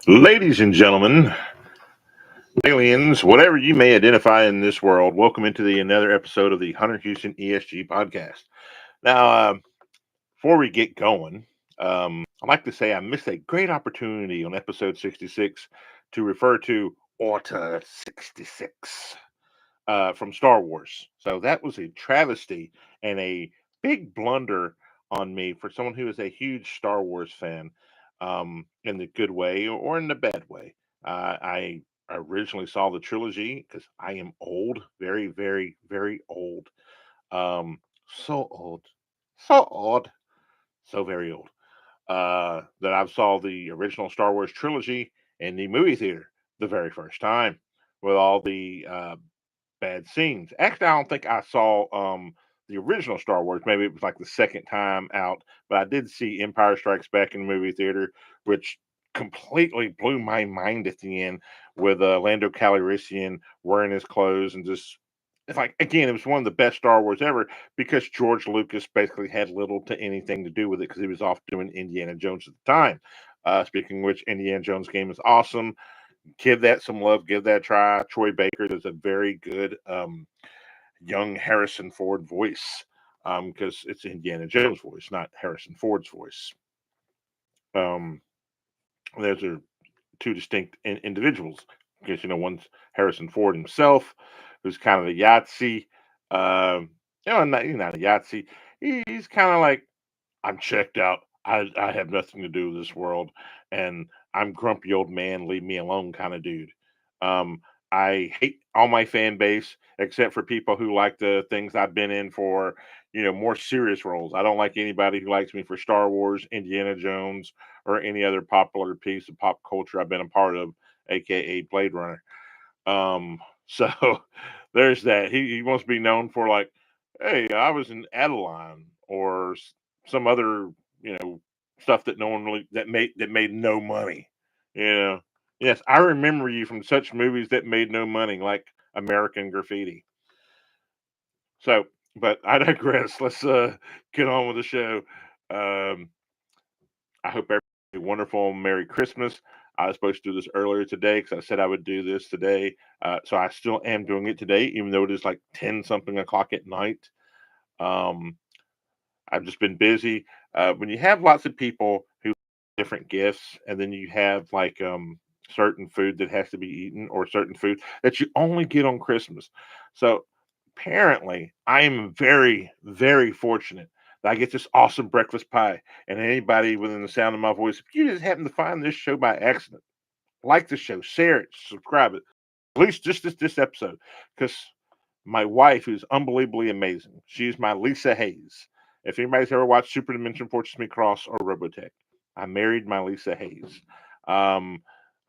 Ladies and gentlemen, aliens, whatever you may identify in this world, welcome into the another episode of the Hunter Houston ESG podcast. Now, before we get going, I'd like to say I missed a great opportunity on episode 66 to refer to Orta 66 from Star Wars. So that was a travesty and a big blunder on me for someone who is a huge Star Wars fan, in the good way or in the bad way. I originally saw the trilogy because I am old, very, very, very old. So old, so old, so very old. That I saw the original Star Wars trilogy in the movie theater the very first time with all the bad scenes. Actually, I don't think I saw the original Star Wars. Maybe it was like the second time out, but I did see Empire Strikes Back in the movie theater, which completely blew my mind at the end with Lando Calrissian wearing his clothes and just. It's like again, it was one of the best Star Wars ever because George Lucas basically had little to anything to do with it because he was off doing Indiana Jones at the time. Speaking of which, Indiana Jones game is awesome. Give that some love, give that a try. Troy Baker does a very good young Harrison Ford voice because it's Indiana Jones' voice, not Harrison Ford's voice. Um, those are two distinct individuals because one's Harrison Ford himself, who's kind of a Yahtzee. He's not a Yahtzee. He's kind of like I'm checked out. I have nothing to do with this world, and I'm grumpy old man. Leave me alone, kind of dude. Um, I hate all my fan base except for people who like the things I've been in for, more serious roles. I don't like anybody who likes me for Star Wars, Indiana Jones, or any other popular piece of pop culture I've been a part of, aka Blade Runner. So there's that. He wants to be known for like, hey, I was in Adeline or some other, stuff that no one really that made no money. You know. Yes, I remember you from such movies that made no money, like American Graffiti. So, but I digress. Let's get on with the show. Um, I hope everybody had a wonderful Merry Christmas. I was supposed to do this earlier today because I said I would do this today. So I still am doing it today, even though it is like 10 something o'clock at night. Um, I've just been busy. When you have lots of people who have different gifts, and then you have like certain food that has to be eaten, or certain food that you only get on Christmas. So apparently, I am very, very fortunate that I get this awesome breakfast pie. And anybody within the sound of my voice, if you just happen to find this show by accident, like the show, share it, subscribe it, at least just this episode, because my wife, who's unbelievably amazing. She's my Lisa Hayes. If anybody's ever watched Super Dimension Fortress Me Cross or Robotech, I married my Lisa Hayes. Um,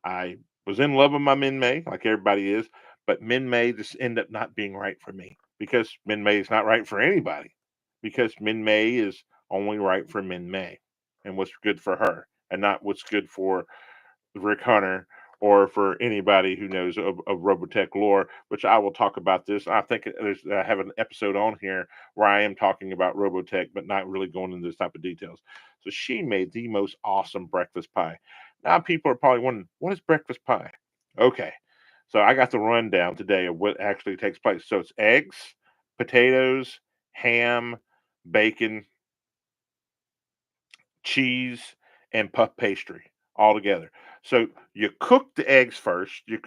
I was in love with my Min May, like everybody is, but Min May just ended up not being right for me because Min May is not right for anybody because Min May is only right for Min May and what's good for her and not what's good for Rick Hunter or for anybody who knows of Robotech lore, which I will talk about this. I think I have an episode on here where I am talking about Robotech, but not really going into this type of details. So she made the most awesome breakfast pie. Now people are probably wondering, what is breakfast pie? Okay, so I got the rundown today of what actually takes place. So it's eggs, potatoes, ham, bacon, cheese, and puff pastry all together. So you cook the eggs first. You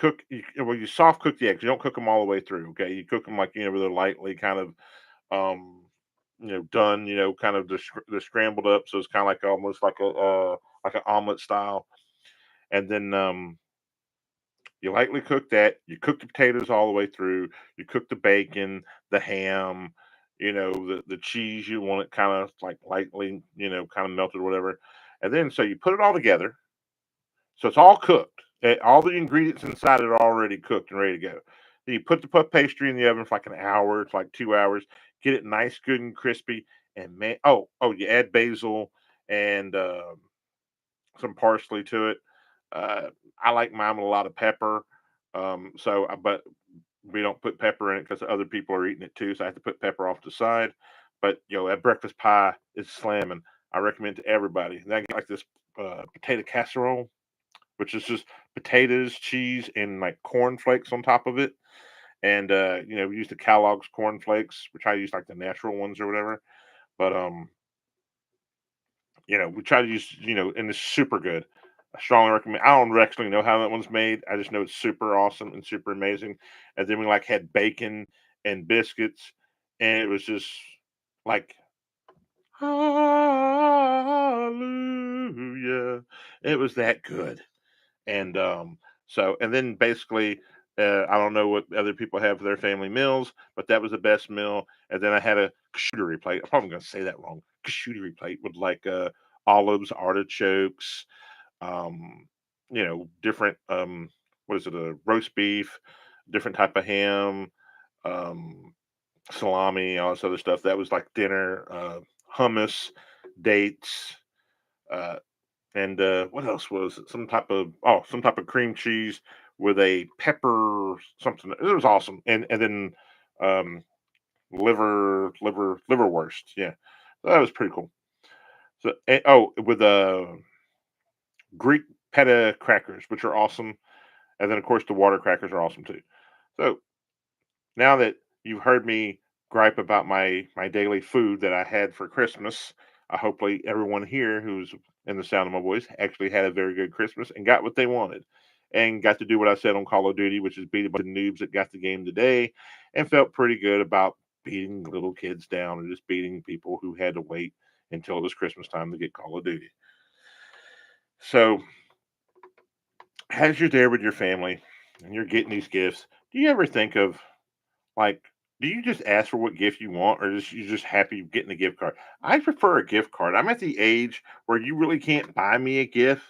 soft cook the eggs. You don't cook them all the way through. Okay, you cook them like they're lightly kind of um done. Kind of they're scrambled up, so it's kind of like almost like an omelet style. And then you lightly cook that. You cook the potatoes all the way through. You cook the bacon, the ham. The cheese. You want it kind of like lightly, kind of melted or whatever. And then so you put it all together. So it's all cooked. All the ingredients inside it are already cooked and ready to go. Then you put the puff pastry in the oven for like an hour. It's like 2 hours. Get it nice, good, and crispy. And man, you add basil and some parsley to it. Uh, I like mine with a lot of pepper. But we don't put pepper in it because other people are eating it too. So I have to put pepper off the side. But that breakfast pie is slamming. I recommend to everybody. Then I get like this potato casserole. which is just potatoes, cheese, and like corn flakes on top of it. And we use the Kellogg's corn flakes, which I use like the natural ones or whatever. But we try to use, and it's super good. I strongly recommend. I don't actually know how that one's made. I just know it's super awesome and super amazing. And then we like had bacon and biscuits, and it was just like hallelujah. It was that good. And and then basically, I don't know what other people have for their family meals, but that was the best meal. And then I had a charcuterie plate. I'm probably going to say that wrong. Charcuterie plate with like olives, artichokes, different what is it, a roast beef, different type of ham, um, salami, all this other stuff. That was like dinner. Hummus, dates, uh, and what else was it? Some type of cream cheese with a pepper something. It was awesome. And then um, liverwurst. Yeah, that was pretty cool. So with Greek pita crackers, which are awesome, and then of course the water crackers are awesome too. So now that you've heard me gripe about my daily food that I had for Christmas, hopefully everyone here who's in the sound of my voice actually had a very good Christmas and got what they wanted, and got to do what I said on Call of Duty, which is beat a bunch of noobs that got the game today, and felt pretty good about beating little kids down and just beating people who had to wait until it was Christmas time to get Call of Duty. So, as you're there with your family and you're getting these gifts, do you ever think of like, do you just ask for what gift you want, or you just happy getting a gift card? I prefer a gift card. I'm at the age where you really can't buy me a gift.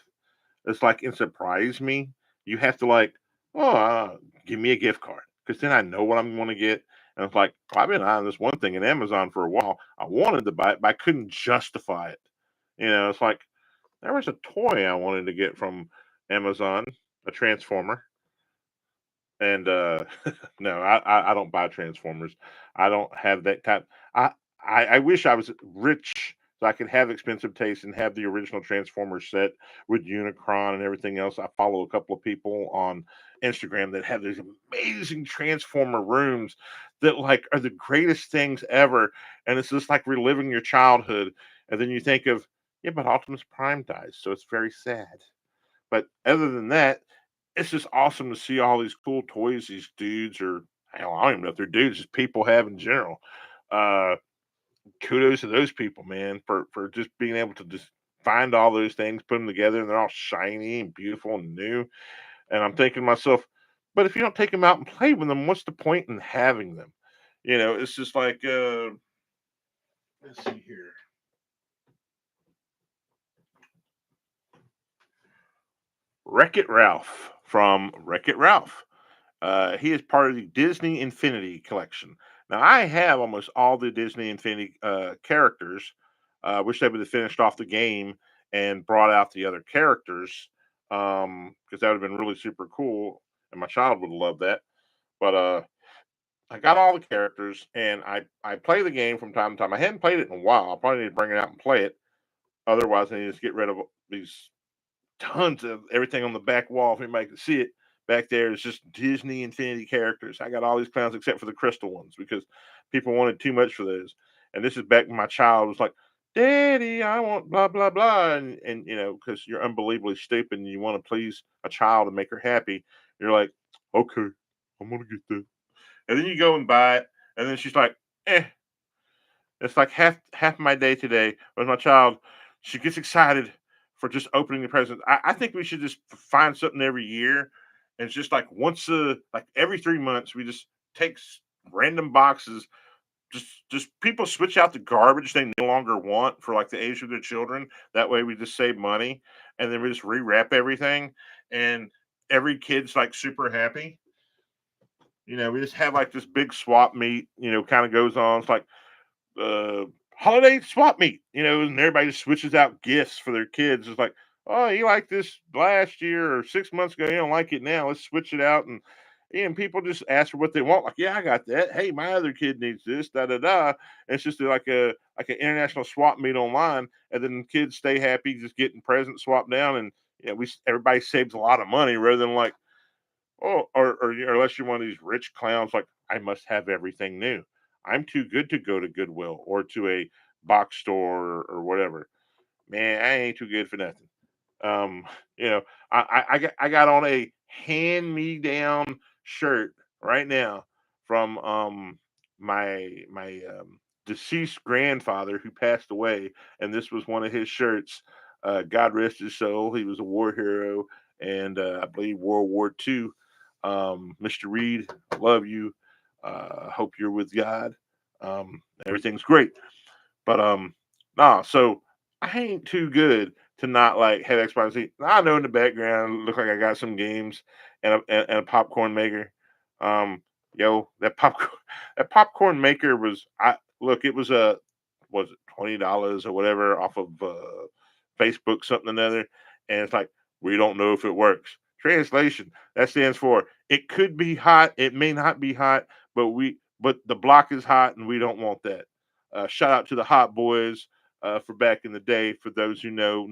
It's like and surprise me. You have to like, oh, give me a gift card because then I know what I'm going to get. And it's like I've been on this one thing in Amazon for a while. I wanted to buy it, but I couldn't justify it. It's like there was a toy I wanted to get from Amazon, a Transformer, and no, I don't buy Transformers. I don't have that type. I, I wish I was rich so I could have expensive taste and have the original Transformers set with Unicron and everything else. I follow a couple of people on Instagram that have these amazing Transformer rooms that like are the greatest things ever, and it's just like reliving your childhood. And then you think of, yeah, but Optimus Prime dies, so it's very sad. But other than that, it's just awesome to see all these cool toys these dudes or hell, I don't even know if they're dudes, just people have in general. Uh, Kudos to those people, man, for just being able to just find all those things, put them together, and they're all shiny and beautiful and new. And I'm thinking to myself, but if you don't take them out and play with them, what's the point in having them? It's just like let's see here. Wreck It Ralph from Wreck It Ralph. He is part of the Disney Infinity collection. Now, I have almost all the Disney Infinity characters. Wish they would have finished off the game and brought out the other characters because that would have been really super cool, and my child would have loved that. But I got all the characters, and I play the game from time to time. I hadn't played it in a while. I probably need to bring it out and play it. Otherwise, I need to get rid of these tons of everything on the back wall if anybody can see it. Back there is just Disney Infinity characters. I got all these clowns except for the crystal ones because people wanted too much for those. And this is back when my child was like, Daddy, I want blah blah blah, and because you're unbelievably stupid and you want to please a child and make her happy, you're like, okay, I'm gonna get that, and then you go and buy it, and then she's like, eh. It's like half my day today with my child. She gets excited for just opening the presents. I think we should just find something every year, and it's just like like every 3 months, we just take random boxes. Just people switch out the garbage they no longer want for like the age of their children. That way, we just save money, and then we just rewrap everything, and every kid's like super happy. We just have like this big swap meet. Kind of goes on. It's like uh, holiday swap meet, and everybody just switches out gifts for their kids. It's like, oh, you like this last year or 6 months ago, you don't like it now. Let's switch it out, and people just ask for what they want. Like, yeah, I got that. Hey, my other kid needs this. Da da da. And it's just like an international swap meet online, and then kids stay happy, just getting presents swapped down, and everybody saves a lot of money rather than like, oh, or unless you're one of these rich clowns, like I must have everything new. I'm too good to go to Goodwill or to a box store or whatever. Man, I ain't too good for nothing. Um, you know, I got on a hand me down shirt right now from my deceased grandfather who passed away, and this was one of his shirts. God rest his soul. He was a war hero, and I believe World War II. Mr. Reed, love you. Hope you're with God. Everything's great, but nah. So I ain't too good to not like have Xbox. I know in the background look like I got some games and a popcorn maker. Um, that popcorn that popcorn maker was I look it was it $20 or whatever off of Facebook something or another, and it's like we don't know if it works. Translation that stands for it could be hot, it may not be hot, but the block is hot and we don't want that. Shout out to the Hot Boys for back in the day. For those who know.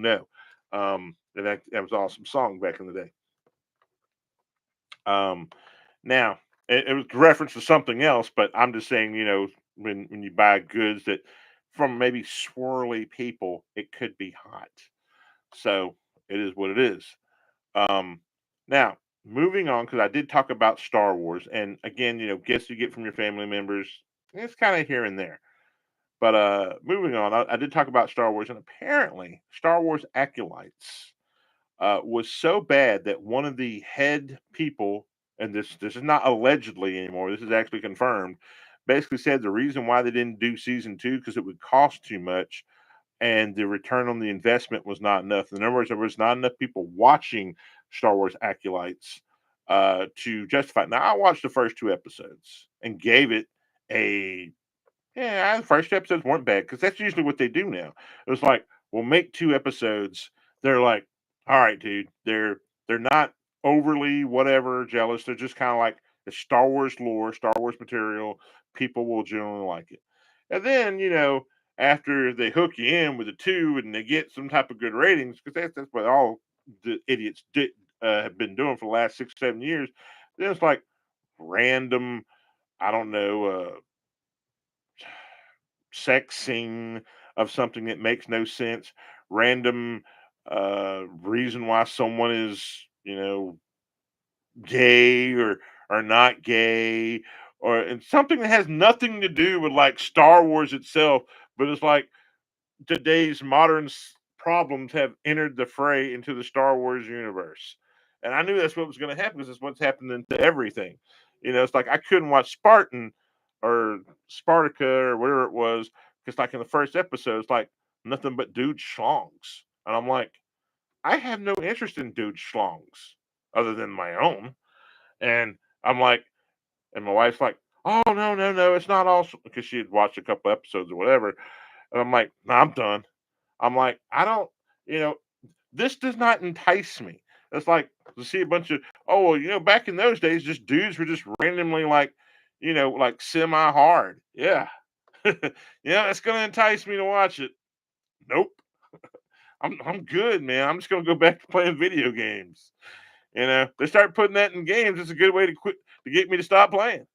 And that was an awesome song back in the day. Um, now it was reference to something else, but I'm just saying, when you buy goods that from maybe swirly people, it could be hot. So it is what it is. Um, now moving on because I did talk about Star Wars, and again, gifts you get from your family members. It's kind of here and there. But moving on, I did talk about Star Wars, and apparently, Star Wars Acolytes was so bad that one of the head people, and this is not allegedly anymore, this is actually confirmed, basically said the reason why they didn't do season two because it would cost too much, and the return on the investment was not enough. In other words, there was not enough people watching Star Wars Acolytes to justify. Now, I watched the first two episodes and gave it a yeah, the first episodes weren't bad because that's usually what they do now. It was like, we'll make two episodes. They're like, all right, dude. They're not overly whatever jealous. They're just kind of like the Star Wars lore, Star Wars material. People will generally like it. And then after they hook you in with the two and they get some type of good ratings because that's what all the idiots have been doing for the last 6 7 years. Then it's like random. I don't know. Sex scene of something that makes no sense, random reason why someone is, gay or not gay, or and something that has nothing to do with like Star Wars itself, but it's like today's modern problems have entered the fray into the Star Wars universe. And I knew that's what was going to happen because it's what's happening to everything. It's like I couldn't watch Spartan or Spartacus or whatever it was because, like, in the first episode, it's like nothing but dude schlongs. And I'm like, I have no interest in dude schlongs other than my own. And I'm like, and my wife's like, oh, no, no, no, it's not all because she had watched a couple episodes or whatever. And I'm like, nah, I'm done. I'm like, I don't, you know, this does not entice me. It's like to see a bunch of, oh, well, back in those days, just dudes were just randomly like, like semi hard. Yeah. It's going to entice me to watch it. Nope. I'm good, man. I'm just going to go back to playing video games. They start putting that in games. It's a good way to quit to get me to stop playing.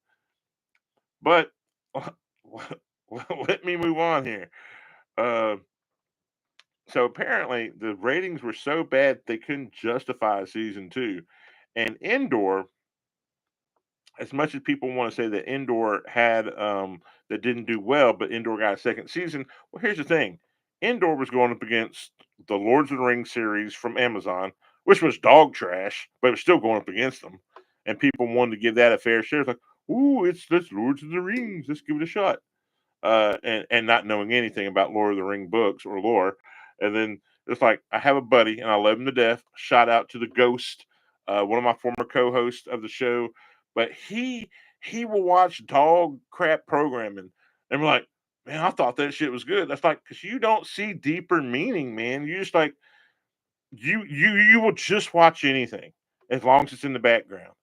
But let me move on here. Uh, So apparently the ratings were so bad they couldn't justify season two. And Indoor, as much as people want to say that Indoor had that didn't do well, but Indoor got a second season. Well, here's the thing. Indoor was going up against the Lords of the Rings series from Amazon, which was dog trash, but it was still going up against them. And people wanted to give that a fair share. It's like, ooh, it's Lords of the Rings. Let's give it a shot. And not knowing anything about Lord of the Ring books or lore. And then it's like I have a buddy and I love him to death. Shout out to the Ghost, one of my former co-hosts of the show. But he will watch dog crap programming and be like, man, I thought that shit was good. That's like because you don't see deeper meaning, man. You just like you will just watch anything as long as it's in the background.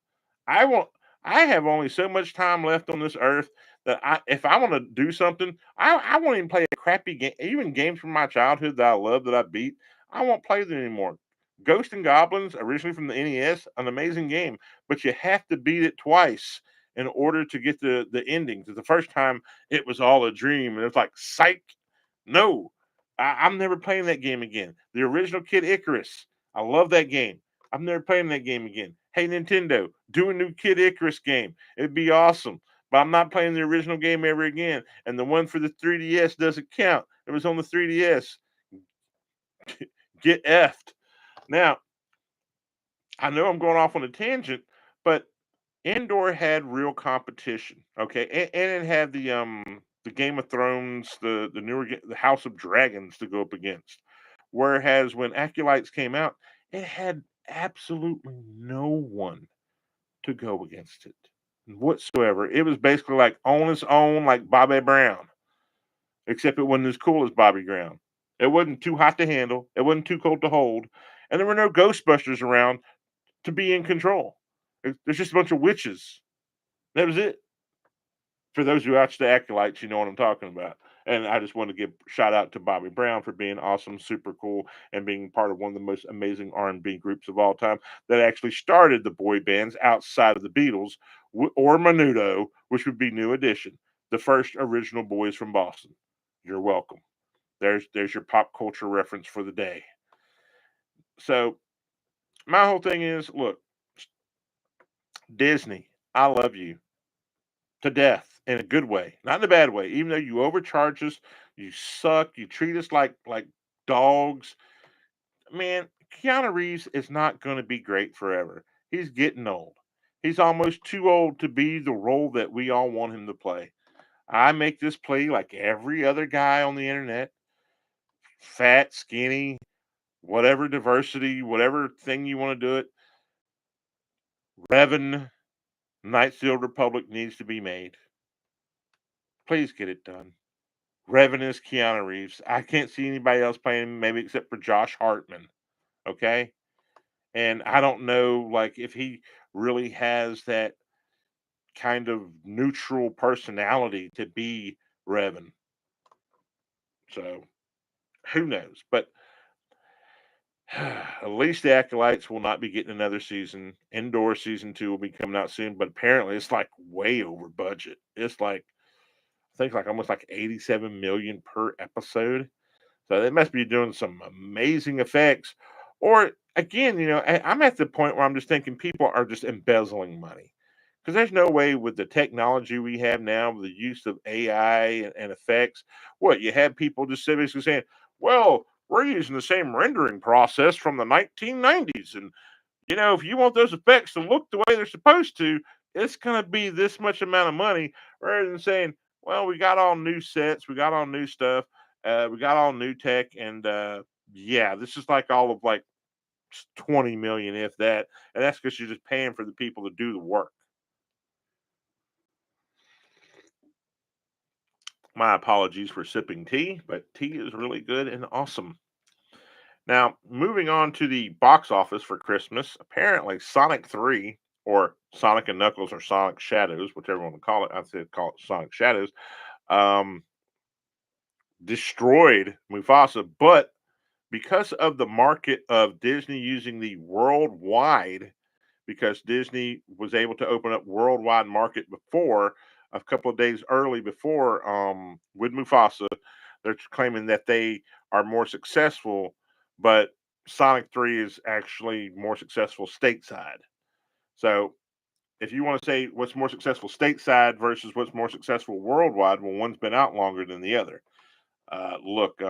I won't. I have only so much time left on this earth that if I want to do something, I won't even play a crappy game. Even games from my childhood that I love that I beat, I won't play them anymore Ghost and Goblins, originally from the NES, an amazing game, but you have to beat it twice in order to get the ending. 'Cause the first time it was all a dream, and it's like, psych, no, I'm never playing that game again. The original Kid Icarus, I love that game. I'm never playing that game again. Hey Nintendo, do a new Kid Icarus game. It'd be awesome. But I'm not playing the original game ever again. And the one for the 3DS doesn't count. It was on the 3DS. Get effed. Now, I know I'm going off on a tangent, but Indoor had real competition, okay, and it had the Game of Thrones, the newer the House of Dragons to go up against. Whereas when Acolytes came out, it had absolutely no one to go against it whatsoever. It was basically like on its own, like Bobby Brown, except it wasn't as cool as Bobby Brown. It wasn't too hot to handle. It wasn't too cold to hold, and there were no Ghostbusters around to be in control. There's just a bunch of witches. That was it. For those who watch the Acolytes, you know what I'm talking about. And I just want to give shout out to Bobby Brown for being awesome, super cool, and being part of one of the most amazing R&B groups of all time that actually started the boy bands outside of the Beatles or Menudo, which would be New Edition, the first original boys from Boston. You're welcome. There's your pop culture reference for the day. So my whole thing is, look, Disney, I love you to death in a good way, not in a bad way. Even though you overcharge us, you suck, you treat us like dogs. Man, Keanu Reeves is not going to be great forever. He's getting old. He's almost too old to be the role that we all want him to play. I make this plea like every other guy on the internet, fat, skinny, whatever diversity, whatever thing you want to do it. Revan, Knights of the Old Republic needs to be made. Please get it done. Revan is Keanu Reeves. I can't see anybody else playing him, maybe except for Josh Hartman. Okay. And I don't know, like, if he really has that kind of neutral personality to be Revan. So who knows? But at least the Acolytes will not be getting another season. Indoor season 2 will be coming out soon, but apparently it's like way over budget. It's like I think like almost like 87 million per episode. So they must be doing some amazing effects. Or again, I'm at the point where I'm just thinking people are just embezzling money. Because there's no way with the technology we have now, with the use of AI and effects, what you have people just basically saying, well, we're using the same rendering process from the 1990s. And, if you want those effects to look the way they're supposed to, it's going to be this much amount of money rather than saying, well, we got all new sets, we got all new stuff, we got all new tech, and yeah, this is like all of like 20 million, if that, and that's because you're just paying for the people to do the work. My apologies for sipping tea, but tea is really good and awesome. Now, moving on to the box office for Christmas, apparently Sonic 3, or Sonic and Knuckles, or Sonic Shadows, whichever one to call it, I said call it Sonic Shadows, um, destroyed Mufasa, but because of the market of Disney using the worldwide, because Disney was able to open up worldwide market before a couple of days early before with Mufasa, they're claiming that they are more successful, but Sonic 3 is actually more successful stateside. So if you want to say what's more successful stateside versus what's more successful worldwide, well, one's been out longer than the other. Look,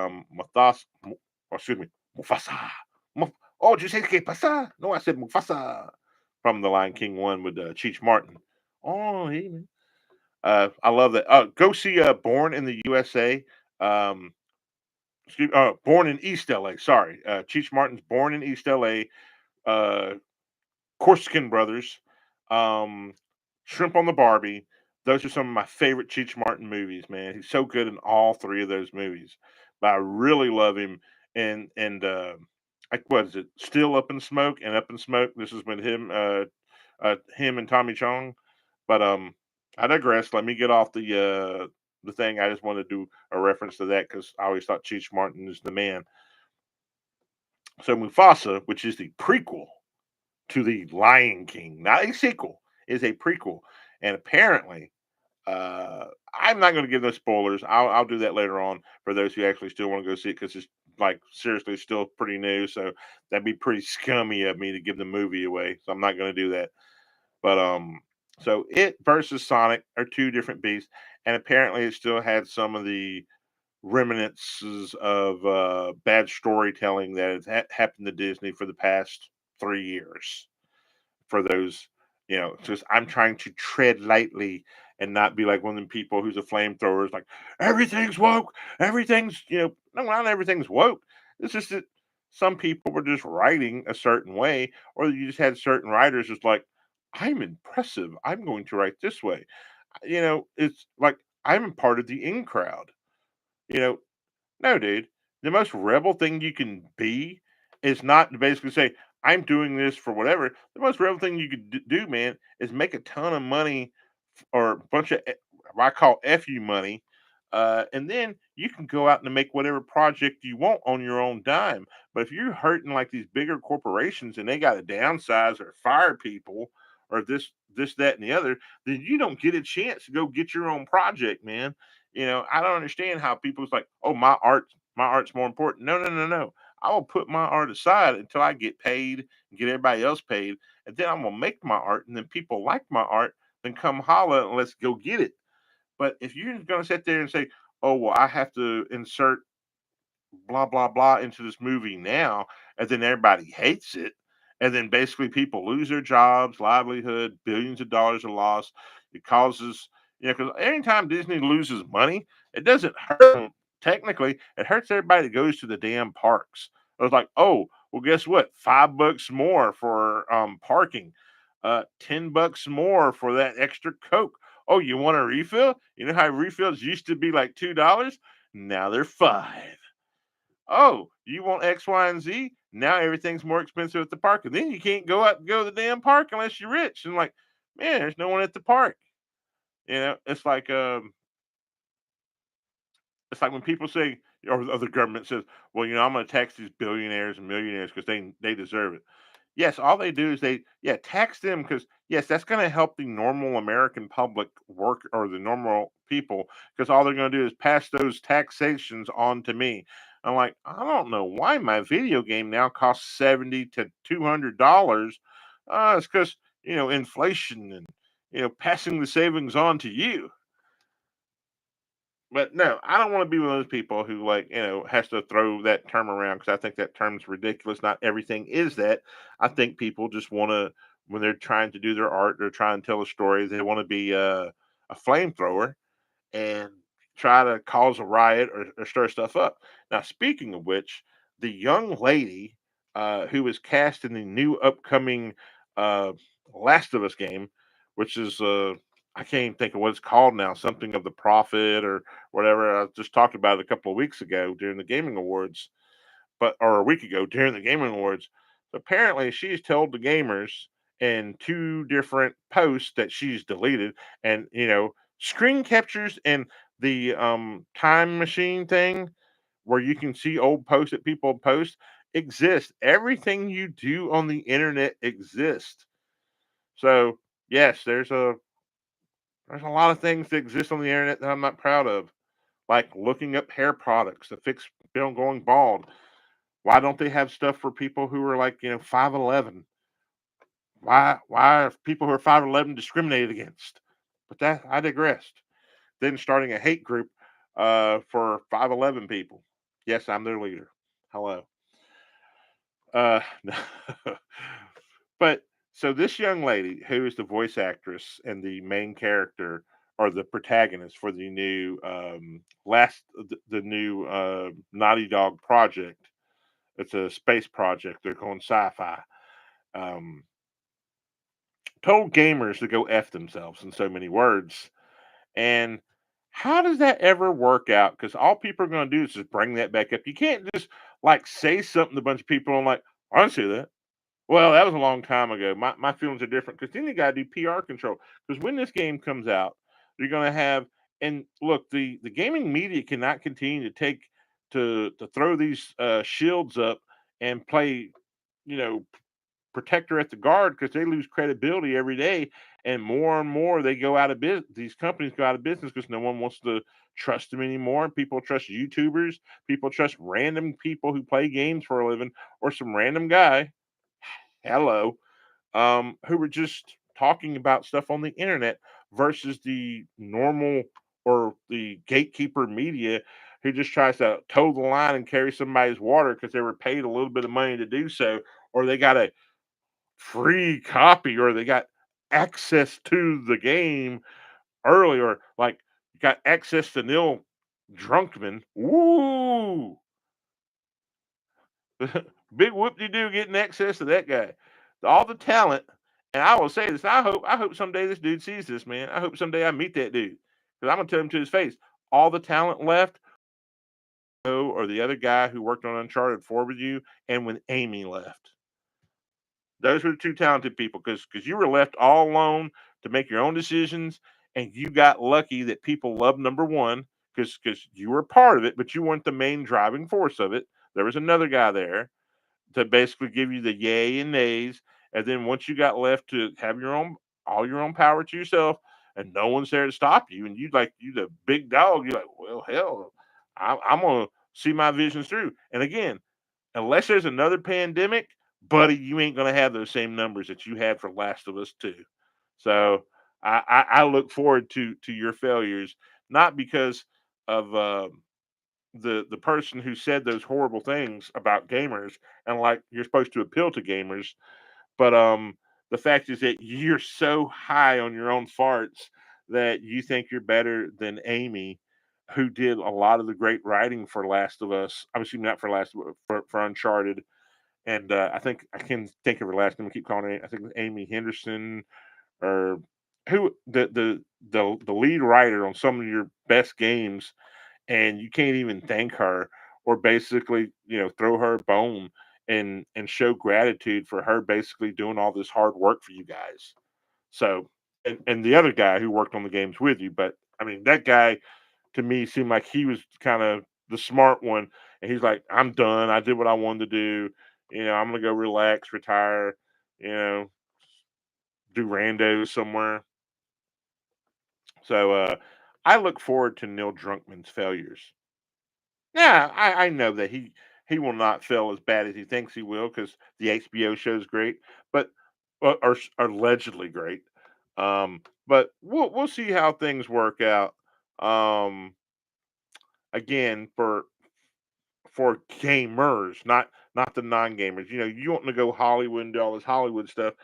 excuse me, Mufasa. Oh, did you say que pasa? No, I said Mufasa from the Lion King one with Cheech Martin. Oh, hey man. I love that. Go see Born in the USA. Um, Born in East LA. Sorry, Cheech Martin's Born in East LA. Uh, Corsican Brothers. Um, Shrimp on the Barbie. Those are some of my favorite Cheech Martin movies. Man, he's so good in all three of those movies. But I really love him. And like what is it? Still Up in Smoke and Up in Smoke. This is with him and Tommy Chong. But I digress. Let me get off the thing. I just want to do a reference to that because I always thought Cheech Martin is the man. So Mufasa, which is the prequel to the Lion King, not a sequel, is a prequel, and apparently, uh, I'm not going to give no spoilers. I'll do that later on for those who actually still want to go see it because it's like seriously still pretty new. So that'd be pretty scummy of me to give the movie away. So I'm not going to do that. But so it versus Sonic are two different beasts, and apparently it still had some of the reminiscences of bad storytelling that has happened to Disney for the past 3 years. For those, just I'm trying to tread lightly and not be like one of them people who's a flamethrower is like everything's woke, everything's no, not everything's woke. It's just that some people were just writing a certain way, or you just had certain writers just like I'm impressive. I'm going to write this way. It's like I'm part of the in crowd. You know, no, dude. The most rebel thing you can be is not to basically say, I'm doing this for whatever. The most rebel thing you could do, man, is make a ton of money or a bunch of what I call FU money. And then you can go out and make whatever project you want on your own dime. But if you're hurting like these bigger corporations and they got to downsize or fire people or this, that, and the other, then you don't get a chance to go get your own project, man. I don't understand how people's like, oh, my art's more important. No, no, no, no. I will put my art aside until I get paid and get everybody else paid, and then I'm gonna make my art, and then people like my art, then come holla and let's go get it. But if you're gonna sit there and say, oh well, I have to insert blah blah blah into this movie now, and then everybody hates it, and then basically people lose their jobs, livelihood, billions of dollars are lost. It causes because anytime Disney loses money, it doesn't hurt them technically. It hurts everybody that goes to the damn parks. I was like, oh well, guess what? $5 more for parking, $10 more for that extra Coke. Oh, you want a refill? You know how refills used to be like $2? Now they're 5. Oh, you want X, Y, and Z? Now everything's more expensive at the park, and then you can't go out and go to the damn park unless you're rich. And like, man, there's no one at the park. It's like when people say, or the government says, "Well, I'm going to tax these billionaires and millionaires because they deserve it." Yes, all they do is tax them because yes, that's going to help the normal American public work or the normal people because all they're going to do is pass those taxations on to me. I'm like, I don't know why my video game now costs $70 to $200. It's because inflation and passing the savings on to you. But no, I don't want to be one of those people who has to throw that term around because I think that term's ridiculous. Not everything is that. I think people just want to when they're trying to do their art, they're trying to tell a story. They want to be a flamethrower and try to cause a riot or stir stuff up. Now, speaking of which, the young lady who was cast in the new upcoming uh, Last of Us game, which is I can't even think of what it's called now, something of the Prophet or whatever. I just talked about it a couple of weeks ago during the gaming awards, or a week ago during the gaming awards. Apparently, she's told the gamers in two different posts that she's deleted, and screen captures and the time machine thing where you can see old posts that people post exist. Everything you do on the internet exists. So yes, there's a lot of things that exist on the internet that I'm not proud of, like looking up hair products to fix going bald. Why don't they have stuff for people who are like 5'11"? Why are people who are 5'11" discriminated against? But that I digressed. Then starting a hate group for 5'11" people. Yes, I'm their leader. Hello. Uh, but so this young lady, who is the voice actress and the main character or the protagonist for the new the new Naughty Dog project. It's a space project. They're going sci-fi. Um, told gamers to go f themselves in so many words. And how does that ever work out? Because all people are going to do is just bring that back up. You can't just like say something to a bunch of people and like, I didn't say that. Well, that was a long time ago. My feelings are different because then you got to do PR control. Because when this game comes out, you're going to have and look the gaming media cannot continue to throw these shields up and play, you know, protector at the guard because they lose credibility every day. And more they go out of business. These companies go out of business because no one wants to trust them anymore. People trust YouTubers. People trust random people who play games for a living or some random guy. Hello, who were just talking about stuff on the internet versus the normal or the gatekeeper media who just tries to toe the line and carry somebody's water because they were paid a little bit of money to do so, or they got a free copy, or they got access to the game early, or like got access to Neil Drunkman. Woo! Big whoop de doo getting access to that guy. All the talent. And I will say this. I hope someday this dude sees this, man. I hope someday I meet that dude. Because I'm gonna tell him to his face. All the talent left, or the other guy who worked on Uncharted 4 with you, and when Amy left. Those were the two talented people because you were left all alone to make your own decisions, and you got lucky that people loved number one because you were part of it, but you weren't the main driving force of it. There was another guy there to basically give you the yay and nays. And then once you got left to have all your own power to yourself, and no one's there to stop you, and you the big dog, you're like, well, hell, I'm gonna see my visions through. And again, unless there's another pandemic, buddy, you ain't gonna have those same numbers that you had for Last of Us 2. So I look forward to your failures, not because of the person who said those horrible things about gamers and like you're supposed to appeal to gamers, but the fact is that you're so high on your own farts that you think you're better than Amy, who did a lot of the great writing for Last of Us. I'm assuming not for Last of Us, for Uncharted, and I think I can think of her last name. I keep calling her. I think it's Amy Henderson, or who the lead writer on some of your best games, and you can't even thank her or basically throw her a bone and show gratitude for her basically doing all this hard work for you guys. So and the other guy who worked on the games with you, but I mean that guy to me seemed like he was kind of the smart one, and he's like, I'm done, I did what I wanted to do, I'm gonna go relax, retire, you know do randos somewhere. So I look forward to Neil Drunkman's failures. Yeah, I know that he will not fail as bad as he thinks he will because the HBO show is great, but are allegedly great. But we'll see how things work out. Um, again, for gamers, not the non gamers. You want to go Hollywood and do all this Hollywood stuff.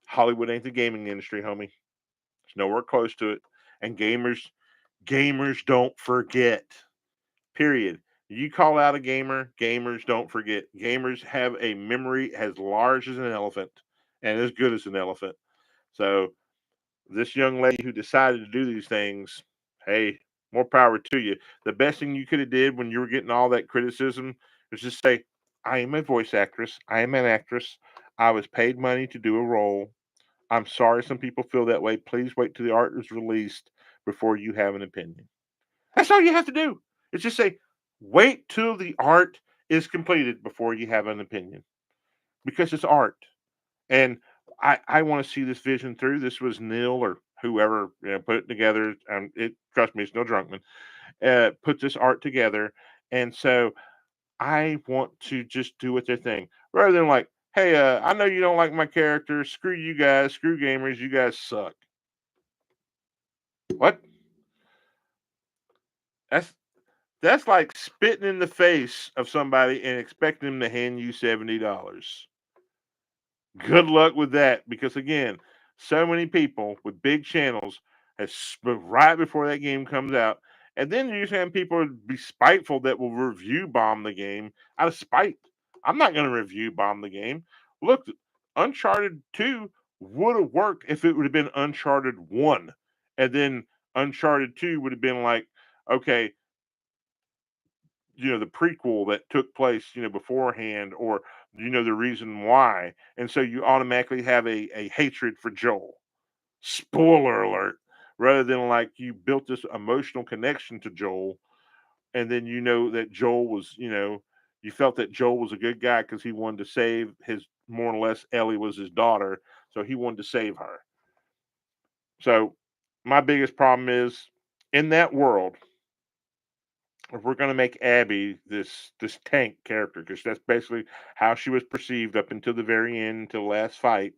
Hollywood ain't the gaming industry, homie. It's nowhere close to it. And gamers don't forget. Period. You call out a gamer, gamers don't forget. Gamers have a memory as large as an elephant and as good as an elephant. So this young lady who decided to do these things, hey, more power to you. The best thing you could have did when you were getting all that criticism is just say, I am a voice actress. I am an actress. I was paid money to do a role. I'm sorry some people feel that way. Please wait till the art is released before you have an opinion. That's all you have to do. It's just say, wait till the art is completed before you have an opinion because it's art. And I want to see this vision through. This was Neil or whoever put it together. Trust me, it's no Drunkman. Put this art together, and so I want to just do what their thing rather than like, hey, I know you don't like my character. Screw you guys. Screw gamers. You guys suck. What? That's That's like spitting in the face of somebody and expecting them to hand you $70. Good luck with that because again, so many people with big channels have right before that game comes out, and then you're saying people be spiteful that will review bomb the game out of spite. I'm not going to review bomb the game. Look, Uncharted 2 would have worked if it would have been Uncharted 1, and then Uncharted 2 would have been like, okay, the prequel that took place beforehand, or the reason why, and so you automatically have a hatred for Joel. Spoiler alert. Rather than like you built this emotional connection to Joel, and then that Joel was You felt that Joel was a good guy because he wanted to save his, more or less, Ellie was his daughter, so he wanted to save her. So my biggest problem is, in that world, if we're going to make Abby this tank character, because that's basically how she was perceived up until the very end, until the last fight,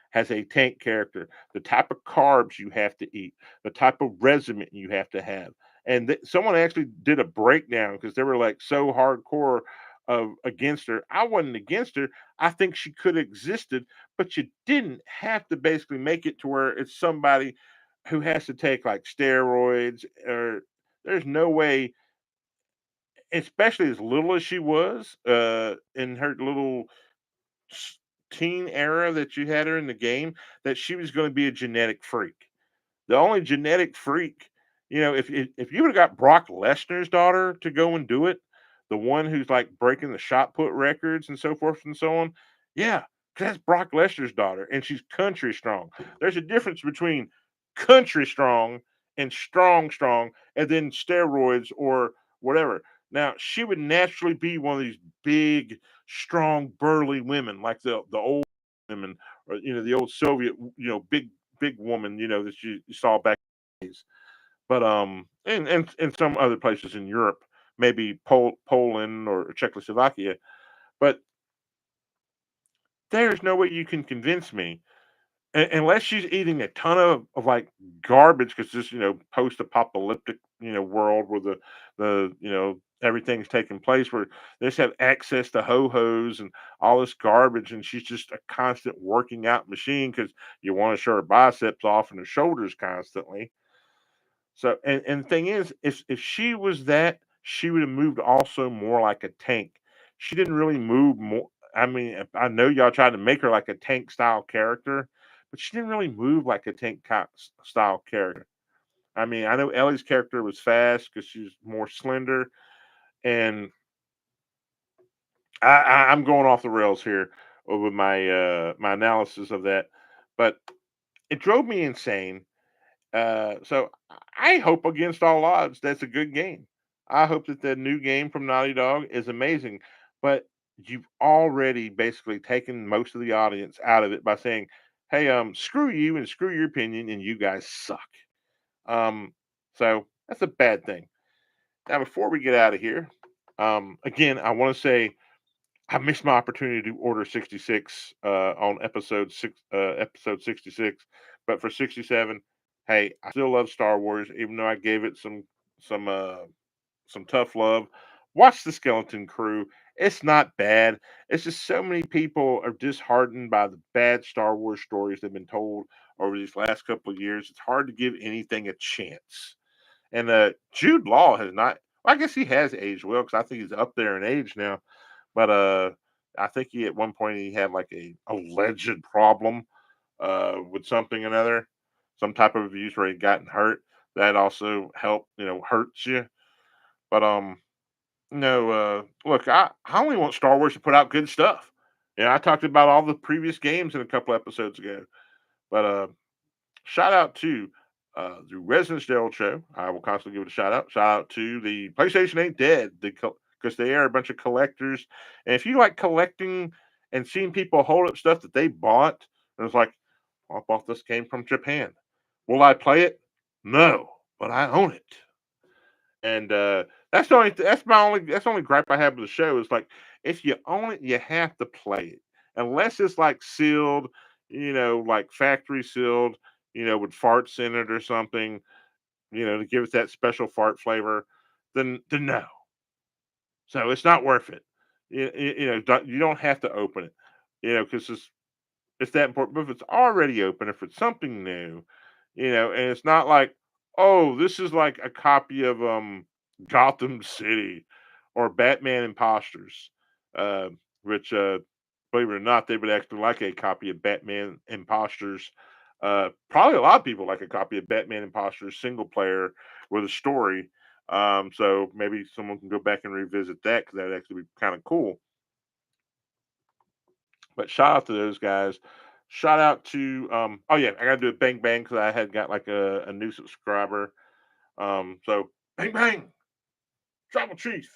has a tank character, the type of carbs you have to eat, the type of regimen you have to have. And someone actually did a breakdown because they were like so hardcore of against her. I wasn't against her. I think she could have existed, but you didn't have to basically make it to where it's somebody who has to take like steroids, or there's no way, especially as little as she was, in her little s- teen era that you had her in the game, that she was going to be a genetic freak. The only genetic freak, if you would have got Brock Lesnar's daughter to go and do it, the one who's like breaking the shot put records and so forth and so on, yeah, 'cause that's Brock Lesnar's daughter, and she's country strong. There's a difference between country strong and strong, and then steroids or whatever. Now she would naturally be one of these big, strong, burly women, like the old women, or the old Soviet, big woman, that you saw back in the days. But and some other places in Europe, maybe Poland or Czechoslovakia. But there's no way you can convince me, unless she's eating a ton of like garbage, because this post-apocalyptic world where the everything's taking place, where they just have access to ho-hos and all this garbage, and she's just a constant working out machine because you want to show her biceps off and her shoulders constantly. So, and the thing is, if she was that, she would have moved also more like a tank. She didn't really move more. I mean, I know y'all tried to make her like a tank style character, but she didn't really move like a tank style character. I mean, I know Ellie's character was fast because she's more slender, and I'm going off the rails here with my analysis of that, but it drove me insane. So I hope, against all odds, that's a good game. I hope that the new game from Naughty Dog is amazing, but you've already basically taken most of the audience out of it by saying, "Hey, screw you and screw your opinion, and you guys suck." Um, so that's a bad thing. Now, before we get out of here, again, I want to say I missed my opportunity to order 66 on episode 66, but for 67, hey, I still love Star Wars, even though I gave it some uh, some tough love. Watch the Skeleton Crew. It's not bad. It's just so many people are disheartened by the bad Star Wars stories they've been told over these last couple of years. It's hard to give anything a chance. And Jude Law has not. Well, I guess he has aged well because I think he's up there in age now. But I think he at one point he had like a alleged problem with something or another, some type of abuse where he gotten hurt. That also helped, hurts you. But no, look, I only want Star Wars to put out good stuff. I talked about all the previous games in a couple episodes ago. But shout out to the Residence Devil Show. I will constantly give it a shout out. Shout out to the PlayStation Ain't Dead, because they are a bunch of collectors. And if you like collecting and seeing people hold up stuff that they bought, and it's like, "Oh, I bought this game from Japan. Will I play it? No, but I own it." And that's the only gripe I have with the show is like, if you own it, you have to play it. Unless it's like sealed, like factory sealed, with farts in it or something, to give it that special fart flavor, then no. So it's not worth it. You don't have to open it, because it's that important. But if it's already open, if it's something new, and it's not like, oh, this is like a copy of Gotham City or Batman Imposters, uh, which believe it or not, they would actually like a copy of Batman Imposters. Probably a lot of people like a copy of Batman Imposters single player with a story. So maybe someone can go back and revisit that because that'd actually be kind of cool. But shout out to those guys. Shout out to oh yeah, I gotta do a bang bang because I had got like a new subscriber. So bang bang, Tribal Chief.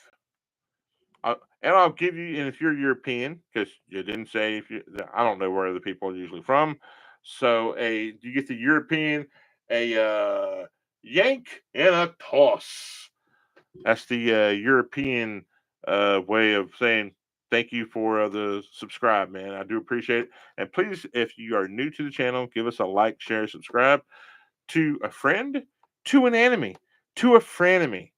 And I'll give you, and if you're European, because you didn't say if you, I don't know where the people are usually from. So you get the European, a yank and a toss. That's the European way of saying thank you for the subscribe, man. I do appreciate it. And please, if you are new to the channel, give us a like, share, subscribe to a friend, to an enemy, to a frenemy,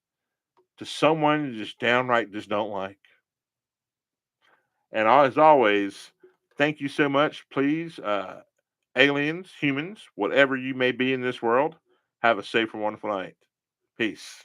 to someone you just downright just don't like. And as always, thank you so much. Please, aliens, humans, whatever you may be in this world, have a safe and wonderful night. Peace.